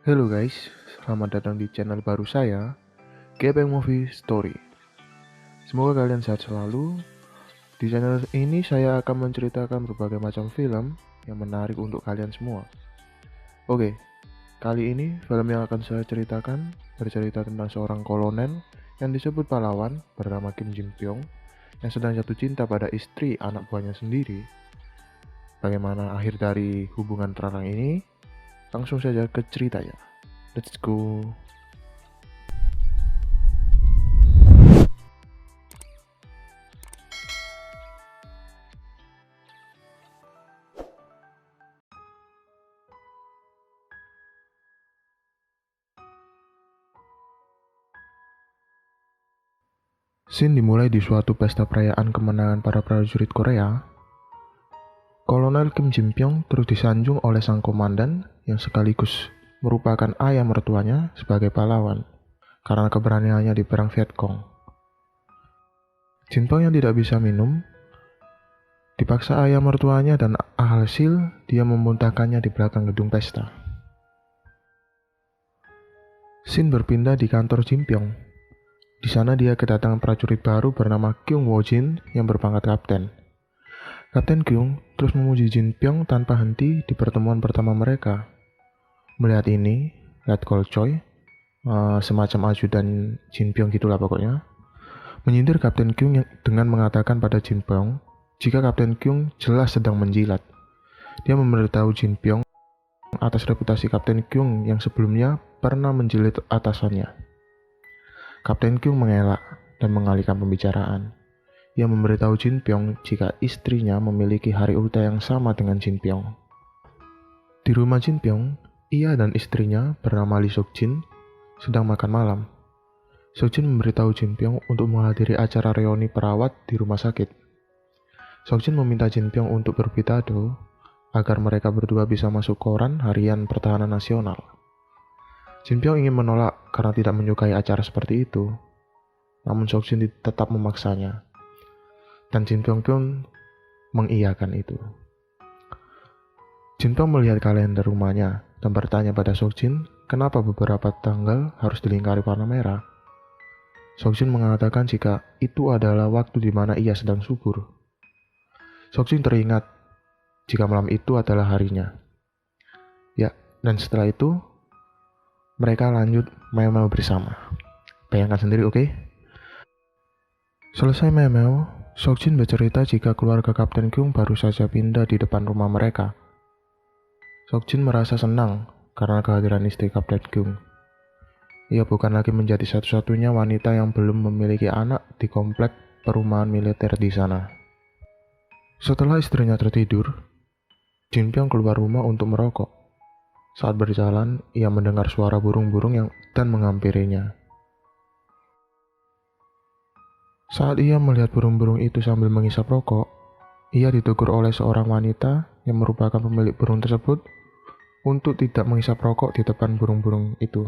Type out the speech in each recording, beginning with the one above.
Halo guys, selamat datang di channel baru saya, Gepeng Movie Story. Semoga kalian sehat selalu. Di channel ini saya akan menceritakan berbagai macam film yang menarik untuk kalian semua. Oke, kali ini film yang akan saya ceritakan bercerita tentang seorang kolonel yang disebut pahlawan bernama Kim Jin Pyong yang sedang jatuh cinta pada istri anak buahnya sendiri. Bagaimana akhir dari hubungan terlarang ini? Langsung saja ke ceritanya. Let's go. Scene dimulai di suatu pesta perayaan kemenangan para prajurit Korea. Kolonel Kim Jin Pyong terus disanjung oleh sang komandan yang sekaligus merupakan ayah mertuanya sebagai pahlawan karena keberaniannya di perang Vietcong. Jin Pyong yang tidak bisa minum dipaksa ayah mertuanya dan alhasil dia memuntahkannya di belakang gedung pesta. Scene berpindah di kantor Jin Pyong. Di sana dia kedatangan prajurit baru bernama Kyung Wo Jin yang berpangkat kapten. Kapten Kyung terus memuji Jin Pyong tanpa henti di pertemuan pertama mereka. Melihat ini, Let Kol Choi, semacam ajudan Jin Pyong gitulah pokoknya, menyindir Kapten Kyung dengan mengatakan pada Jin Pyong jika Kapten Kyung jelas sedang menjilat. Dia memberitahu Jin Pyong atas reputasi Kapten Kyung yang sebelumnya pernah menjilat atasannya. Kapten Kyung mengelak dan mengalihkan pembicaraan. Ia memberitahu Jin Pyong jika istrinya memiliki hari ulta yang sama dengan Jin Pyong. Di rumah Jin Pyong, ia dan istrinya bernama Lee Sok Jin sedang makan malam. Sok Jin memberitahu Jin Pyong untuk menghadiri acara reuni perawat di rumah sakit. Sok Jin meminta Jin Pyong untuk berpitado agar mereka berdua bisa masuk koran harian pertahanan nasional. Jin Pyong ingin menolak karena tidak menyukai acara seperti itu, namun Sok Jin tetap memaksanya, dan Jin Pyong pun mengiyakan itu. Jin Pyong melihat kalender rumahnya dan bertanya pada Sok Jin kenapa beberapa tanggal harus dilingkari warna merah. Sok Jin mengatakan jika itu adalah waktu di mana ia sedang subur. Sok Jin teringat jika malam itu adalah harinya. Ya, dan setelah itu mereka lanjut meo-meo bersama. Bayangkan sendiri, oke? Selesai meo-meo, Sok Jin bercerita jika keluarga Kapten Kyung baru saja pindah di depan rumah mereka. Sok Jin merasa senang karena kehadiran istri Kapten Kyung. Ia bukan lagi menjadi satu-satunya wanita yang belum memiliki anak di komplek perumahan militer di sana. Setelah istrinya tertidur, Jin Pyong keluar rumah untuk merokok. Saat berjalan, ia mendengar suara burung-burung dan menghampirinya. Saat ia melihat burung-burung itu sambil menghisap rokok, ia ditegur oleh seorang wanita yang merupakan pemilik burung tersebut untuk tidak menghisap rokok di depan burung-burung itu.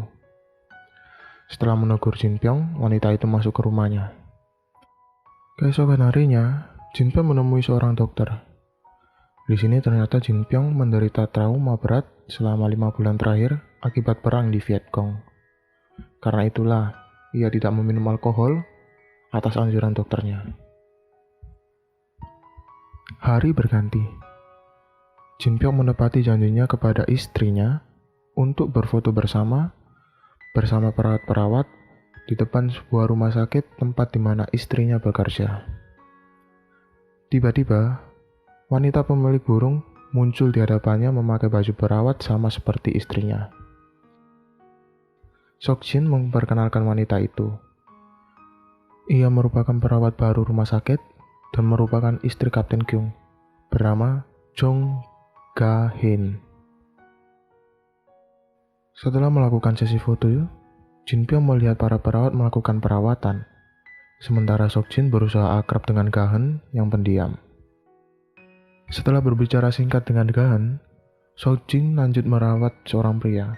Setelah menegur Jin Pyong, wanita itu masuk ke rumahnya. Keesokan harinya, Jin Pyong menemui seorang dokter. Di sini ternyata Jin Pyong menderita trauma berat selama 5 bulan terakhir akibat perang di Vietcong. Karena itulah, ia tidak meminum alkohol atas anjuran dokternya. Hari berganti. Jin Pyong menepati janjinya kepada istrinya untuk berfoto bersama perawat-perawat di depan sebuah rumah sakit tempat di mana istrinya bekerja. Tiba-tiba, wanita pemilik burung muncul di hadapannya memakai baju perawat sama seperti istrinya. Sok Jin memperkenalkan wanita itu. Ia merupakan perawat baru rumah sakit dan merupakan istri Kapten Kyung, bernama Jong Ga-hin. Setelah melakukan sesi foto, Jin Pyong melihat para perawat melakukan perawatan, sementara Sok Jin berusaha akrab dengan Ga-hin yang pendiam. Setelah berbicara singkat dengan Ga-hin, Sok Jin lanjut merawat seorang pria.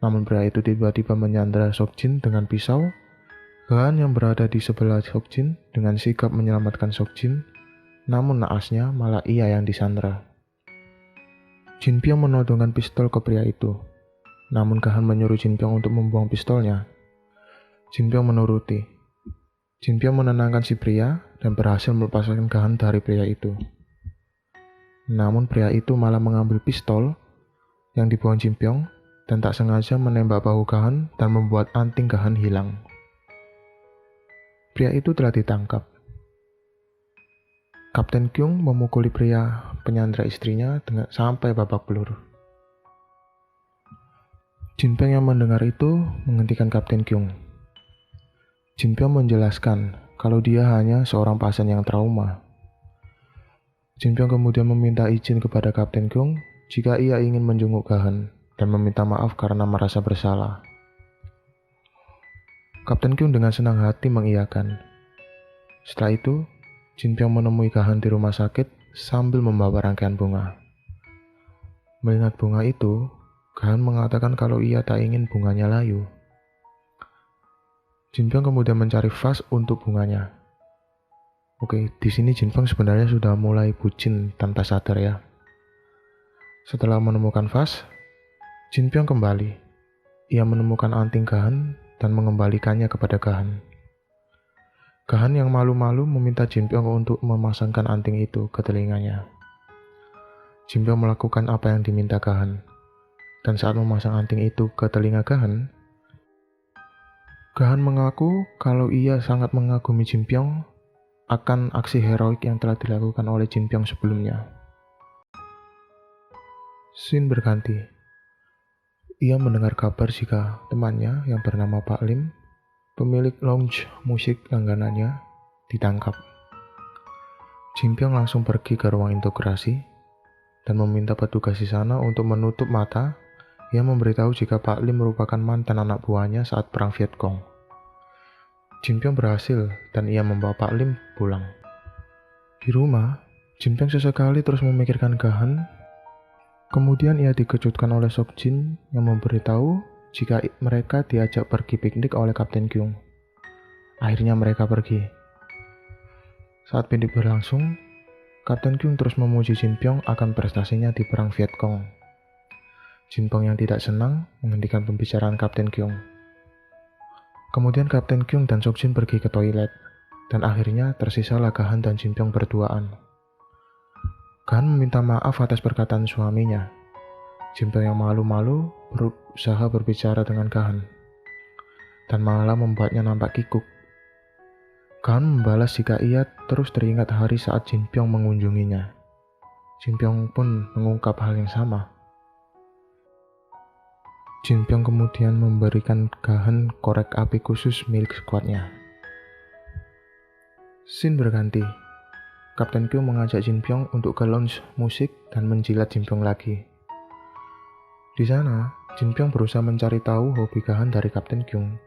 Namun pria itu tiba-tiba menyandra Sok Jin dengan pisau. Ga-hin yang berada di sebelah Sok Jin dengan sigap menyelamatkan Sok Jin, namun naasnya malah ia yang disandra. Jin Pyong menodongkan pistol ke pria itu. namun Gahan menyuruh Jin Pyong untuk membuang pistolnya. Jin Pyong menuruti. Jin Pyong menenangkan si pria dan berhasil melepaskan Gahan dari pria itu. Namun pria itu malah mengambil pistol yang dibuang Jin Pyong dan tak sengaja menembak bahu Gahan dan membuat anting Gahan hilang. Pria itu telah ditangkap. Kapten Kyung memukuli pria penyandra istrinya sampai babak belur. Jin Pyong yang mendengar itu menghentikan Kapten Kyung. Jin Pyong menjelaskan kalau dia hanya seorang pasien yang trauma. Jin Pyong kemudian meminta izin kepada Kapten Kyung jika ia ingin menjenguk Gahan dan meminta maaf karena merasa bersalah. Kapten Kyung dengan senang hati mengiyakan. Setelah itu, Jin Pyong menemui Gahan di rumah sakit sambil membawa rangkaian bunga. Melihat bunga itu, Gahan mengatakan kalau ia tak ingin bunganya layu. Jin Pyong kemudian mencari vas untuk bunganya. Oke, di sini Jin Pyong sebenarnya sudah mulai bucin tanpa sadar ya. Setelah menemukan vas, Jin Pyong kembali. Ia menemukan anting Gahan dan mengembalikannya kepada Gahan. Gahan yang malu-malu meminta Jin Pyong untuk memasangkan anting itu ke telinganya. Jin Pyong melakukan apa yang diminta Gahan. Dan saat memasang anting itu ke telinga Gahan, Gahan mengaku kalau ia sangat mengagumi Jin Pyong akan aksi heroik yang telah dilakukan oleh Jin Pyong sebelumnya. Scene berganti. Ia mendengar kabar jika temannya yang bernama Pak Lim, pemilik lounge musik langganannya, ditangkap. Jin Pyong langsung pergi ke ruang integrasi dan meminta petugas di sana untuk menutup mata. Ia memberitahu jika Pak Lim merupakan mantan anak buahnya saat perang Vietcong. Jin Pyong berhasil dan ia membawa Pak Lim pulang. Di rumah, Jin Pyong sesekali terus memikirkan Gahan. Kemudian ia dikejutkan oleh Sok Jin yang memberitahu jika mereka diajak pergi piknik oleh Kapten Kyung. Akhirnya mereka pergi. Saat piknik berlangsung, Kapten Kyung terus memuji Jin Pyong akan prestasinya di perang Vietcong. Jin Pyong yang tidak senang menghentikan pembicaraan Kapten Kyung. Kemudian Kapten Kyung dan Sok Jin pergi ke toilet, dan akhirnya tersisalah Gahan dan Jin Pyong berduaan. Gahan meminta maaf atas perkataan suaminya. Jin Pyong yang malu-malu berusaha berbicara dengan Gahan, dan malah membuatnya nampak kikuk. Gahan membalas jika ia terus teringat hari saat Jin Pyong mengunjunginya. Jin Pyong pun mengungkap hal yang sama. Jin Pyong kemudian memberikan Gahan korek api khusus milik skuadnya. Scene berganti. Kapten Kyung mengajak Jin Pyong untuk ke lounge musik dan menjilat Jin Pyong lagi. Di sana, Jin Pyong berusaha mencari tahu hobi Gahan dari Kapten Kyung.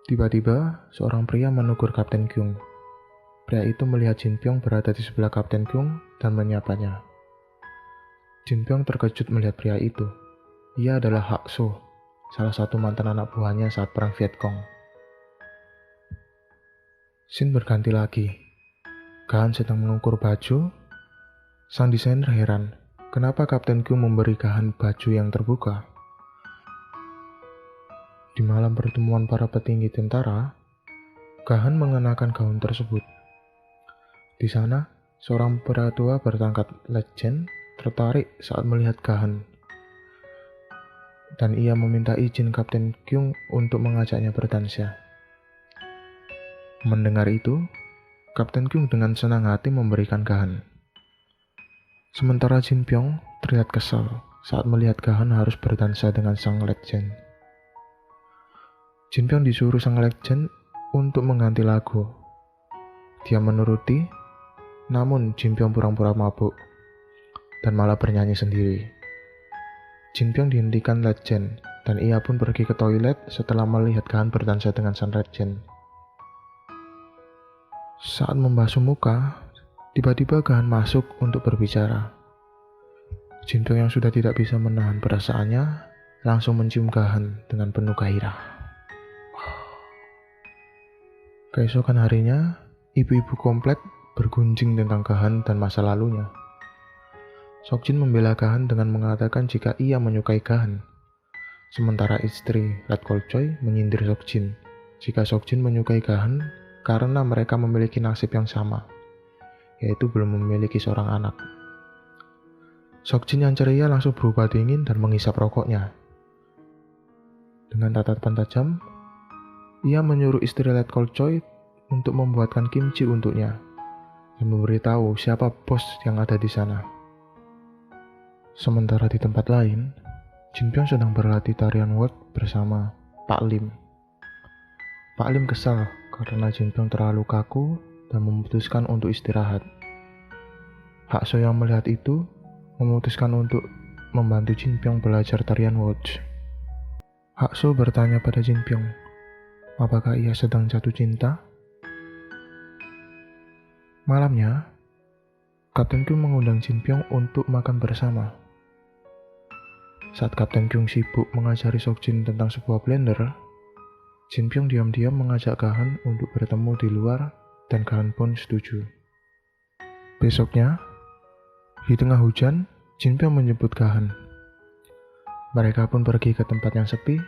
Tiba-tiba, seorang pria menegur Kapten Kyung. Pria itu melihat Jin Pyong berada di sebelah Kapten Kyung dan menyapanya. Jin Pyong terkejut melihat pria itu. Ia adalah Hak So, salah satu mantan anak buahnya saat perang Vietcong. Scene berganti lagi. Gahan sedang mengukur baju. Sang desainer heran, kenapa Kapten Kyung memberi Gahan baju yang terbuka? Di malam pertemuan para petinggi tentara, Gahan mengenakan gaun tersebut. Di sana, seorang pria tua bertangkat legend tertarik saat melihat Gahan. Dan ia meminta izin Kapten Kyung untuk mengajaknya berdansa. Mendengar itu, Kapten Kyung dengan senang hati memberikan Gahan. Sementara Jin Pyong terlihat kesal saat melihat Gahan harus berdansa dengan sang legend. Jin Pyong disuruh sang legend untuk mengganti lagu. Dia menuruti, namun Jin Pyong pura-pura mabuk dan malah bernyanyi sendiri. Jin Pyong dihentikan legend, dan ia pun pergi ke toilet setelah melihat Gahan berdansa dengan sang legend. Saat membasuh muka, tiba-tiba Gahan masuk untuk berbicara. Jin Pyong yang sudah tidak bisa menahan perasaannya, langsung mencium Gahan dengan penuh gairah. Keesokan harinya, ibu-ibu komplek bergunjing tentang Gahan dan masa lalunya. Sok Jin membela Gahan dengan mengatakan jika ia menyukai Gahan, Sementara istri Red Choi menyindir Seokjin jika Seokjin menyukai Gahan karena mereka memiliki nasib yang sama, yaitu belum memiliki seorang anak. Seokjin yang ceria langsung berubah dingin dan menghisap rokoknya. Dengan tatapan tajam, ia menyuruh istri Red Choi untuk membuatkan kimchi untuknya dan memberitahu siapa bos yang ada di sana. Sementara di tempat lain, Jin Pyong sedang berlatih tarian world bersama Pak Lim. Pak Lim kesal karena Jin Pyong terlalu kaku dan memutuskan untuk istirahat. Hak So yang melihat itu memutuskan untuk membantu Jin Pyong belajar tarian world. Hak So bertanya pada Jin Pyong, apakah ia sedang jatuh cinta? Malamnya, Kapten Kyung mengundang Jin Pyong untuk makan bersama. Saat Kapten Kyung sibuk mengajari Seokjin tentang sebuah blender, Jin Pyong diam-diam mengajak Gahan untuk bertemu di luar dan Gahan pun setuju. Besoknya, di tengah hujan, Jin Pyong menjemput Gahan. Mereka pun pergi ke tempat yang sepi,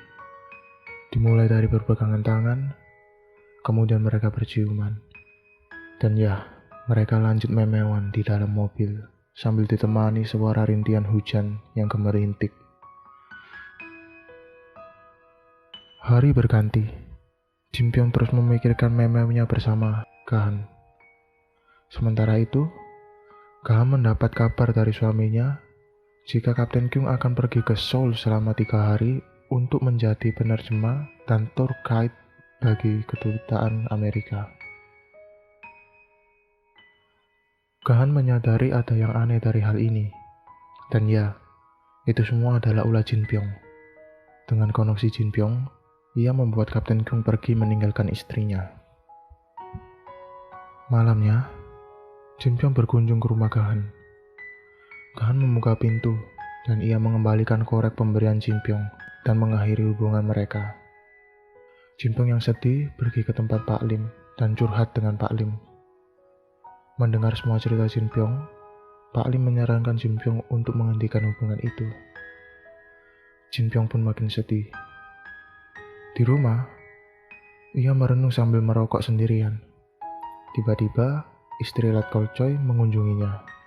dimulai dari berpegangan tangan, kemudian mereka berciuman. Dan ya, mereka lanjut memewan di dalam mobil sambil ditemani suara rintian hujan yang gemerintih. Hari berganti. Jin Pyong terus memikirkan memeunya bersama Gahan. Sementara itu, Gahan mendapat kabar dari suaminya jika Kapten Kyung akan pergi ke Seoul selama 3 hari untuk menjadi penerjemah dan tour guide bagi kedutaan Amerika. Gahan menyadari ada yang aneh dari hal ini. Dan ya, itu semua adalah ulah Jin Pyong. Dengan koneksi Jin Pyong, ia membuat Kapten Kyung pergi meninggalkan istrinya. Malamnya, Jin Pyong berkunjung ke rumah Gahan. Gahan membuka pintu dan ia mengembalikan korek pemberian Jin Pyong dan mengakhiri hubungan mereka. Jin Pyong yang sedih pergi ke tempat Pak Lim dan curhat dengan Pak Lim. Mendengar semua cerita Jin Pyong, Pak Lim menyarankan Jin Pyong untuk menghentikan hubungan itu. Jin Pyong pun makin sedih. Di rumah, ia merenung sambil merokok sendirian. Tiba-tiba, istri Red Choi mengunjunginya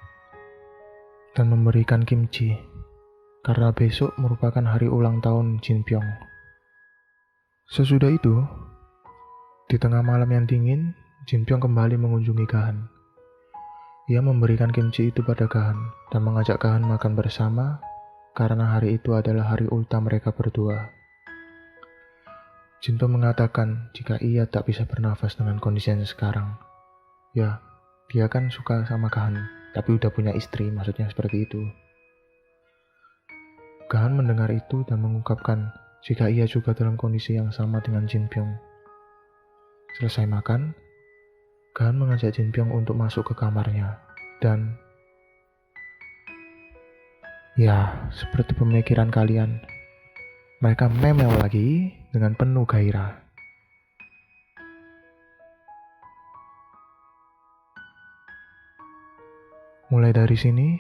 dan memberikan kimchi karena besok merupakan hari ulang tahun Jin Pyong. Sesudah itu, di tengah malam yang dingin, Jin Pyong kembali mengunjungi Gahan. Ia memberikan kimchi itu pada Gahan dan mengajak Gahan makan bersama karena hari itu adalah hari ulta mereka berdua. Jin Pyong mengatakan jika ia tak bisa bernafas dengan kondisinya sekarang. Ya, dia kan suka sama Gahan, tapi udah punya istri, maksudnya seperti itu. Gahan mendengar itu dan mengungkapkan jika ia juga dalam kondisi yang sama dengan Jin Pyong. Selesai makan, Gahan mengajak Jin Pyong untuk masuk ke kamarnya dan ya, seperti pemikiran kalian, mereka memel lagi dengan penuh gairah. Mulai dari sini,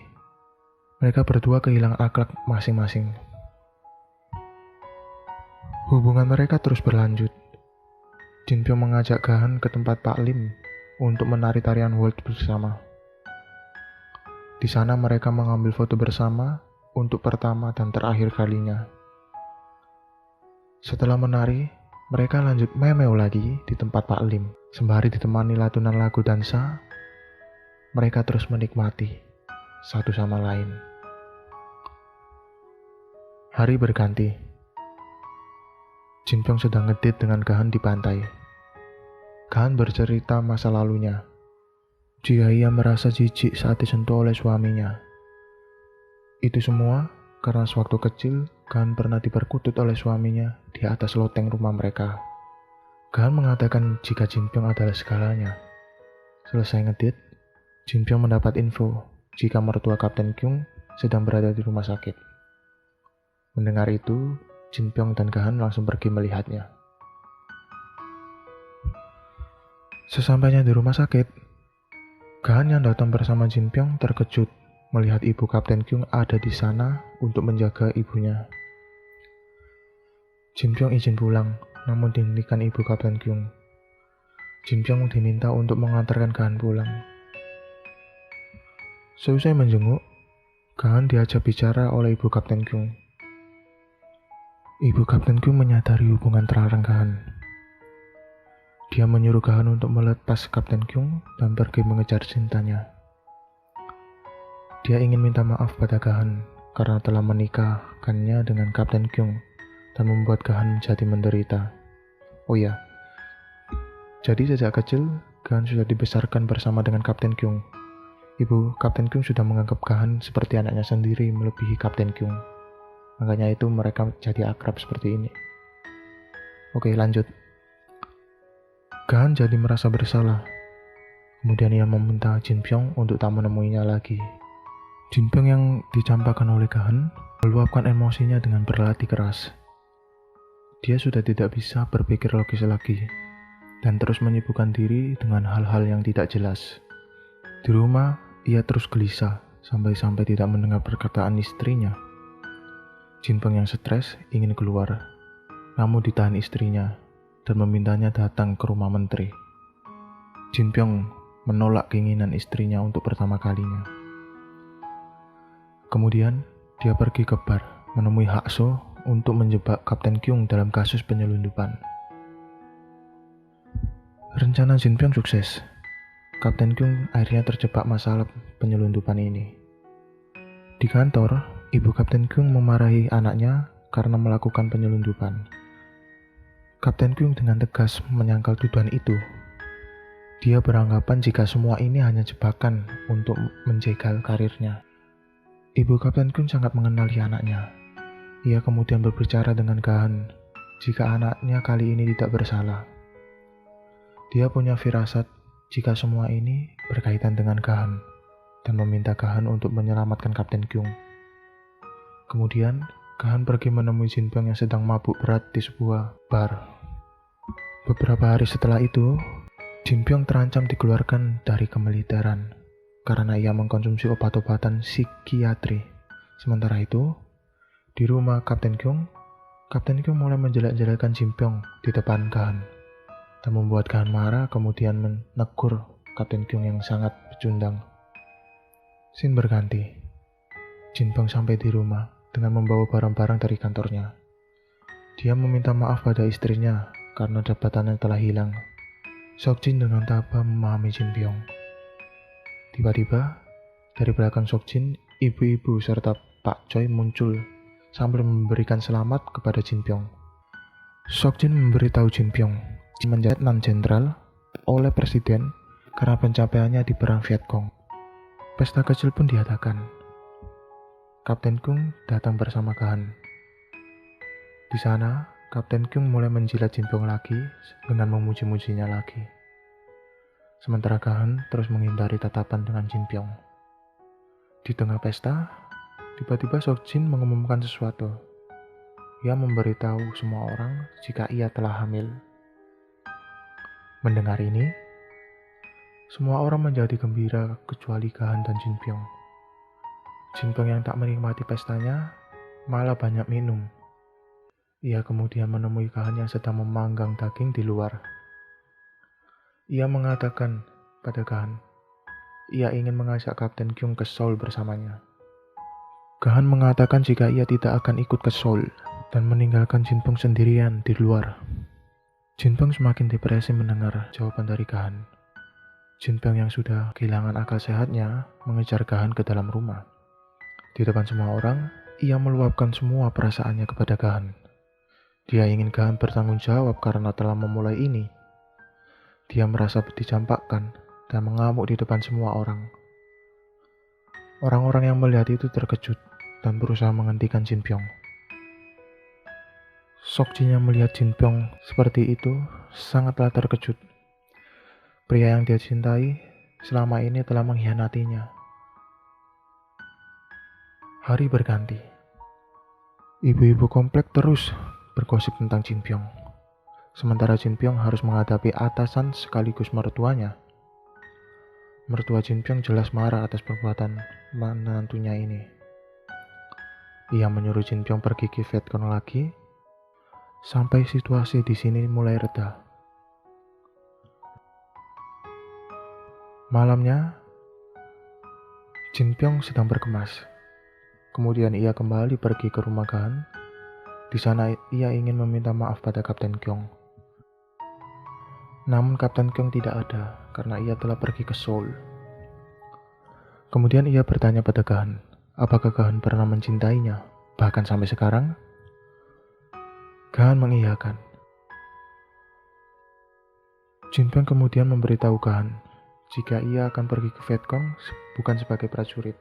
mereka berdua kehilangan akhlak masing-masing. Hubungan mereka terus berlanjut. Jin Pyong mengajak Gahan ke tempat Pak Lim untuk menari tarian world bersama. Di sana mereka mengambil foto bersama untuk pertama dan terakhir kalinya. Setelah menari, mereka lanjut memeu lagi di tempat Pak Lim. Sembari ditemani lantunan lagu dansa, mereka terus menikmati satu sama lain. Hari berganti. Jin Pyong sedang ngedit dengan Gahan di pantai. Gahan bercerita masa lalunya. Jika ia merasa jijik saat disentuh oleh suaminya. Itu semua karena sewaktu kecil, Gahan pernah diperkutut oleh suaminya di atas loteng rumah mereka. Gahan mengatakan jika Jin Pyong adalah segalanya. Selesai ngedit, Jin Pyong mendapat info jika mertua Kapten Kyung sedang berada di rumah sakit. Mendengar itu, Jin Pyong dan Gahan langsung pergi melihatnya. Sesampainya di rumah sakit, Gahan yang datang bersama Jin Pyong terkejut melihat ibu Kapten Kyung ada di sana untuk menjaga ibunya. Jin Pyong izin pulang, namun dihentikan ibu Kapten Kyung. Jin Pyong diminta untuk mengantarkan Gahan pulang. Seusai menjenguk, Gahan diajak bicara oleh ibu Kapten Kyung. Ibu Kapten Kyung menyadari hubungan terlarang Gahan. Dia menyuruh Gahan untuk melepas Kapten Kyung dan pergi mengejar cintanya. Dia ingin minta maaf pada Gahan karena telah menikahkannya dengan Kapten Kyung dan membuat Gahan menjadi menderita. Oh ya, jadi sejak kecil Gahan sudah dibesarkan bersama dengan Kapten Kyung. Ibu Kapten Kyung sudah menganggap Gahan seperti anaknya sendiri melebihi Kapten Kyung. Makanya itu mereka jadi akrab seperti ini. Oke, lanjut. Gahan jadi merasa bersalah. Kemudian ia meminta Jin Pyong untuk tak menemuinya lagi. Jin Pyong yang dicampakkan oleh Gahan meluapkan emosinya dengan berlatih keras. Dia sudah tidak bisa berpikir logis lagi dan terus menyibukkan diri dengan hal-hal yang tidak jelas. Di rumah, ia terus gelisah sampai-sampai tidak mendengar perkataan istrinya. Jin Pyong yang stres ingin keluar, namun ditahan istrinya dan memintanya datang ke rumah menteri. Jin Pyong menolak keinginan istrinya untuk pertama kalinya. Kemudian, dia pergi ke bar menemui Hakso untuk menjebak Kapten Kyung dalam kasus penyelundupan. Rencana Jin Pyong sukses. Kapten Kyung akhirnya terjebak masalah penyelundupan ini. Di kantor, ibu Kapten Kyung memarahi anaknya karena melakukan penyelundupan. Kapten Kyung dengan tegas menyangkal tuduhan itu. Dia beranggapan jika semua ini hanya jebakan untuk menjegal karirnya. Ibu Kapten Kyung sangat mengenali anaknya. Ia kemudian berbicara dengan Gahan jika anaknya kali ini tidak bersalah. Dia punya firasat jika semua ini berkaitan dengan Gahan dan meminta Gahan untuk menyelamatkan Kapten Kyung. Kemudian, Gahan pergi menemui Jin Pyong yang sedang mabuk berat di sebuah bar. Beberapa hari setelah itu, Jin Pyong terancam dikeluarkan dari kemiliteran karena ia mengkonsumsi obat-obatan psikiatri. Sementara itu, di rumah Kapten Kyung mulai menjelek-jelekan Jin Pyong di depan Gahan dan membuat Gahan marah, kemudian menegur Kapten Kyung yang sangat pecundang. Scene berganti. Jin Pyong sampai di rumah dengan membawa barang-barang dari kantornya. Dia meminta maaf pada istrinya karena jabatannya telah hilang. Seokjin dengan tabah memahami Jin Pyong. Tiba-tiba, dari belakang Seokjin, ibu-ibu serta Pak Choi muncul sambil memberikan selamat kepada Jin Pyong. Seokjin memberitahu Jin Pyong menjadi Letnan Jenderal oleh Presiden karena pencapaiannya di perang Vietcong. Pesta kecil pun diadakan. Kapten Kyung datang bersama Gahan. Di sana, Kapten Kyung mulai menjilat Jin Pyong lagi dengan memuji-mujinya lagi. Sementara Gahan terus menghindari tatapan dengan Jin Pyong. Di tengah pesta, tiba-tiba Seokjin mengumumkan sesuatu. Ia memberitahu semua orang jika ia telah hamil. Mendengar ini, semua orang menjadi gembira kecuali Gahan dan Jin Pyong. Jin Pyong yang tak menikmati pestanya malah banyak minum. Ia kemudian menemui Gahan yang sedang memanggang daging di luar. Ia mengatakan pada Gahan, ia ingin mengajak Kapten Kyung ke Seoul bersamanya. Gahan mengatakan jika ia tidak akan ikut ke Seoul dan meninggalkan Jin Pyong sendirian di luar. Jin Pyong semakin depresi mendengar jawaban dari Gahan. Jin Pyong yang sudah kehilangan akal sehatnya mengejar Gahan ke dalam rumah. Di depan semua orang, ia meluapkan semua perasaannya kepada Gahan. Dia ingin Gahan bertanggung jawab karena telah memulai ini. Dia merasa dicampakkan dan mengamuk di depan semua orang. Orang-orang yang melihat itu terkejut dan berusaha menghentikan Jin Pyong. Seokjin yang melihat Jin Pyong seperti itu sangatlah terkejut. Pria yang dia cintai selama ini telah mengkhianatinya. Hari berganti. Ibu-ibu komplek terus bergosip tentang Jin Pyong. Sementara Jin Pyong harus menghadapi atasan sekaligus mertuanya. Mertua Jin Pyong jelas marah atas perbuatan menantunya ini. Ia menyuruh Jin Pyong pergi ke Vietcong lagi sampai situasi di sini mulai reda. Malamnya, Jin Pyong sedang berkemas. Kemudian ia kembali pergi ke rumah Gahan. Di sana ia ingin meminta maaf pada Kapten Kyung. Namun Kapten Kyung tidak ada karena ia telah pergi ke Seoul. Kemudian ia bertanya pada Gahan, apakah Gahan pernah mencintainya, bahkan sampai sekarang? Gahan mengiyakan. Jin Pyong kemudian memberitahu Gahan jika ia akan pergi ke Vietcong bukan sebagai prajurit,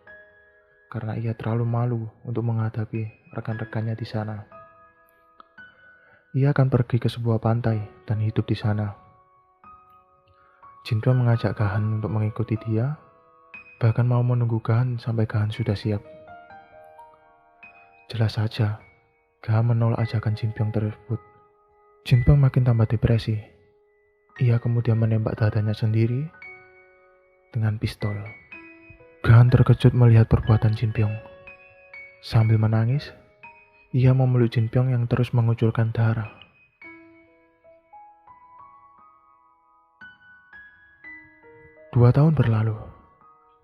karena ia terlalu malu untuk menghadapi rekan-rekannya di sana. Ia akan pergi ke sebuah pantai dan hidup di sana. Jin Pyong mengajak Gahan untuk mengikuti dia, bahkan mau menunggu Gahan sampai Gahan sudah siap. Jelas saja, Gahan menolak ajakan Jin Pyong tersebut. Jin Pyong makin tambah depresi. Ia kemudian menembak dadanya sendiri dengan pistol. Gahan terkejut melihat perbuatan Jin Pyong. Sambil menangis, ia memeluk Jin Pyong yang terus mengucurkan darah. Dua tahun berlalu.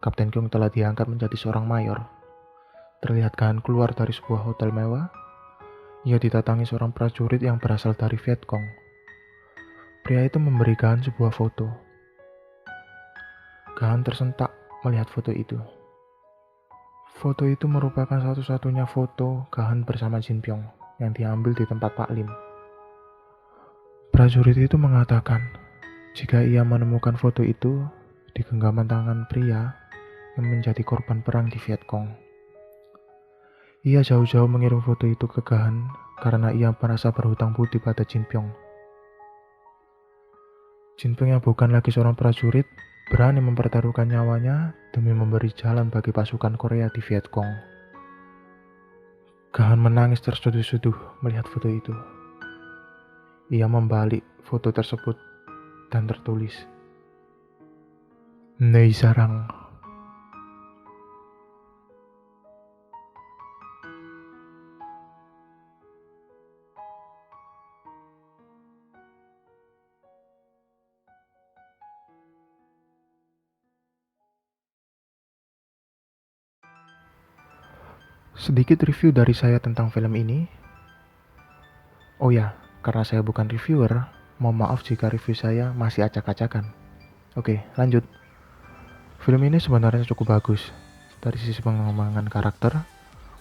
Kapten Kyung telah diangkat menjadi seorang mayor. Terlihat Gahan keluar dari sebuah hotel mewah. Ia didatangi seorang prajurit yang berasal dari Vietcong. Pria itu memberi Gahan sebuah foto. Gahan tersentak melihat foto itu. Foto itu merupakan satu-satunya foto Gahan bersama Jin Pyong yang diambil di tempat Pak Lim. Prajurit itu mengatakan jika ia menemukan foto itu di genggaman tangan pria yang menjadi korban perang di Vietcong. Ia jauh-jauh mengirim foto itu ke Gahan karena ia merasa berhutang budi pada Jin Pyong. Jin Pyong yang bukan lagi seorang prajurit berani mempertaruhkan nyawanya demi memberi jalan bagi pasukan Korea di Vietcong. Gahan menangis terseduh-seduh melihat foto itu. Ia membalik foto tersebut dan tertulis, "Nei sarang." Sedikit review dari saya tentang film ini. Oh ya, karena saya bukan reviewer, mohon maaf jika review saya masih acak-acakan. Oke, lanjut. Film ini sebenarnya cukup bagus. Dari sisi pengembangan karakter,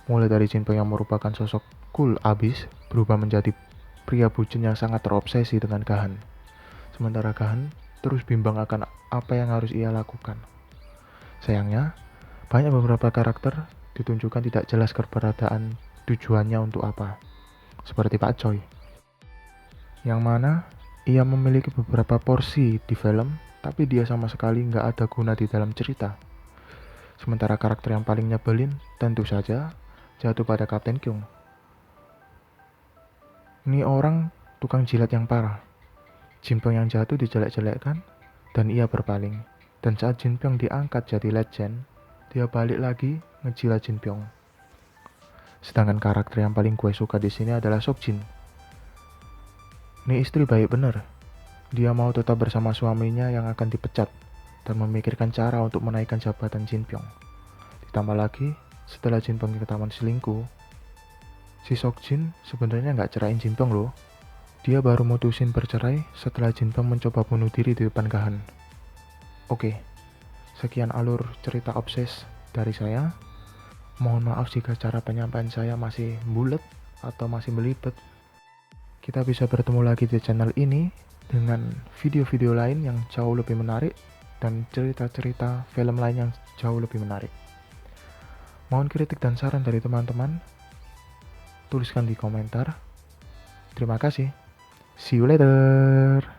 mulai dari Jin Pyong yang merupakan sosok cool abis, berubah menjadi pria bucin yang sangat terobsesi dengan Gahan. Sementara Gahan terus bimbang akan apa yang harus ia lakukan. Sayangnya, banyak beberapa karakter ditunjukkan tidak jelas keberadaan tujuannya untuk apa. Seperti Pak Choi, yang mana ia memiliki beberapa porsi di film, tapi dia sama sekali nggak ada guna di dalam cerita. Sementara karakter yang paling nyebelin tentu saja jatuh pada Kapten Kyung. Ini orang tukang jilat yang parah. Jin Pyong yang jatuh dijelek-jelekkan dan ia berpaling. Dan saat Jin Pyong diangkat jadi legend, dia balik lagi ngejilat Jin Pyong. Sedangkan karakter yang paling gue suka di sini adalah Sok Jin. Ini istri baik bener. Dia mau tetap bersama suaminya yang akan dipecat dan memikirkan cara untuk menaikkan jabatan Jin Pyong. Ditambah lagi, setelah Jin Pyong ketahuan selingkuh, si Sok Jin sebenarnya nggak cerain Jin Pyong loh. Dia baru mutusin bercerai setelah Jin Pyong mencoba bunuh diri di depan Gahan. Oke, sekian alur cerita obses dari saya. Mohon maaf jika cara penyampaian saya masih bulet atau masih belibet. Kita bisa bertemu lagi di channel ini dengan video-video lain yang jauh lebih menarik dan cerita-cerita film lain yang jauh lebih menarik. Mohon kritik dan saran dari teman-teman. Tuliskan di komentar. Terima kasih. See you later.